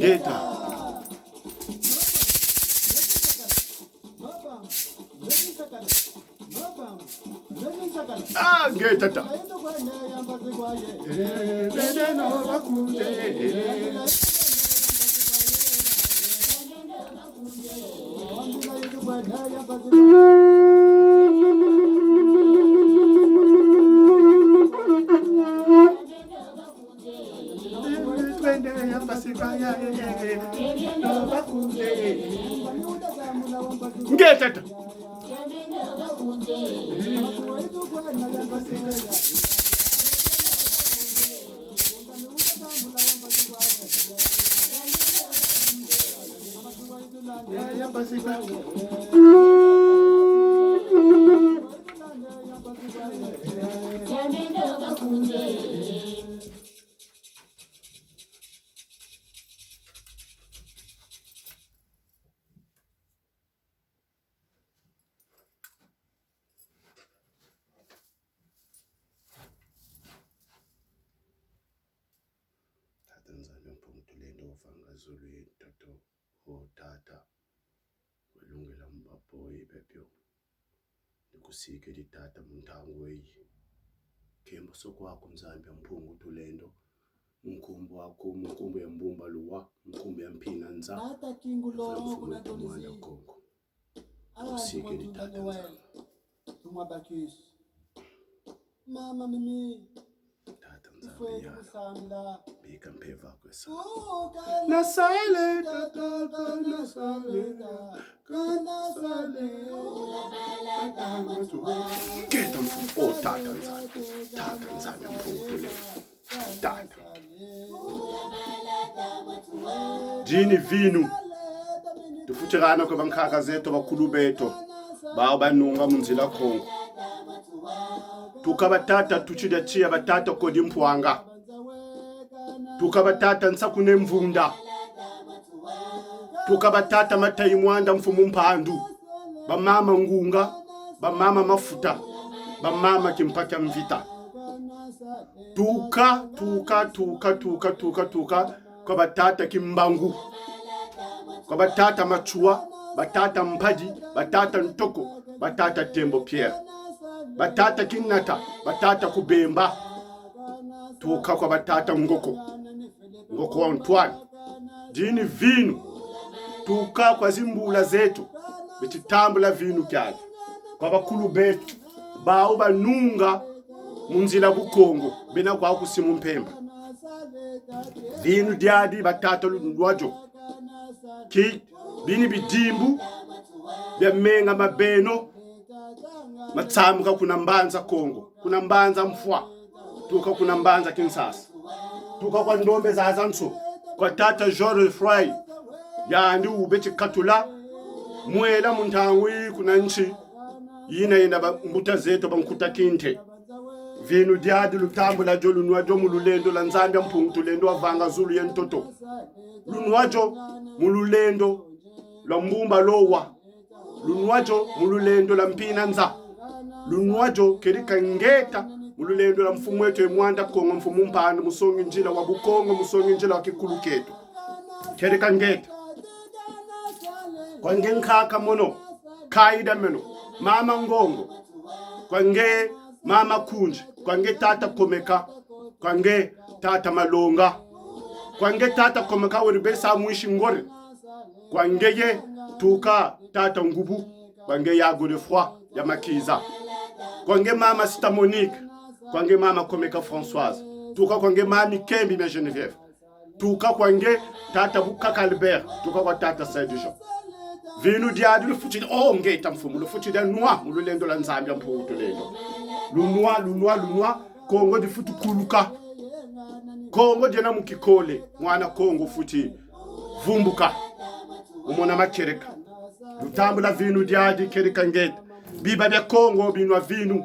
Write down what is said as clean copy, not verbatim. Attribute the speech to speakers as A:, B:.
A: Tata. Tata. Zulu toto o tata welungela mbapo ibepyo nikusike litata muntangu weyi kembo sokwakho mzambi mphungu tulendo mkhumbu wakho mkhumbu ya mbumba luwa mkhumbu ya mpina nza
B: tata kingu lo kuna
A: tolizi kongo nikusike litata
B: tumwabakisha mama mimi
A: Zambia bika mpeva kwesa
B: nasale
A: keta mfu o tata nzambi mphungule tata jini vinu tufutirana kwa bankhaka zetu bakhulu beto bao banunga munzila khongo tukabatata tuchida chia batata kodi mpwanga tukabatata nsakune mvunda tukabatata matayimwanda mfumu mpandu bamama ngunga bamama mafuta bamama kimpaka mvita tuka kwa batata kimbangu kwa batata machua batata mpaji batata ntoko batata tembo pierre batata kinata batata kubemba tuka kwa batata ngoko wa Antoine jini vinu tuka kwa zimbula zetu bititambula vinu kyali kwa bakulu betu bao banunga munzila bukongo bena kwa kusimu mpemba vinu diadi batata lwajo ki bini bidimbu bya menga mabeno matsamuka kuna mbanza Kongo kuna mbanza mfwa tuka kuna mbanza Kinsasa tuka kwa ndombe za azanso kwa tata George Fry yandi ubechi katula mwela muntangwi kuna nchi ina mbuta zetu bankuta kinte vinu diadi lutambula jo lunwajo mululendo la Nzambia mpungu lendo avanga Zulu yentoto lunwajo mululendo la mbumba lowa lunwajo mululendo la mpina nza lunwajo kerika ngeta mululendo la mfumu wetu emwanda Kongo mfumu mpanda musongi njila wa Bukongo musongi njila wa Kikulu ketu kerika ngeta kwa nge nkaka mono kaida meno mama ngongo kwa nge mama kunji kwa nge tata komeka kwa nge tata malonga kwa nge tata komeka weribesa mwishi ngore kwa nge ye tuka tata ngubu kwa nge ya Godefroy ya Makiza kwa nge mama Sita Monique kwa nge mama Komeka Françoise tuka kwa nge mami Kembi na Geneviève tuka kwa nge tata Bukaka Albert tuka kwa tata Saint-Jean vinu diadi lufutida ngeta mfumu lufutida noa mululendo la Nzambia mpungu lendo lunwa Kongo di futu kuluka Kongo jena mukikole mwana Kongo futi vumbuka umona makereka lutambula vinu diadi kereka ngeta biba de Kongo binwa vinu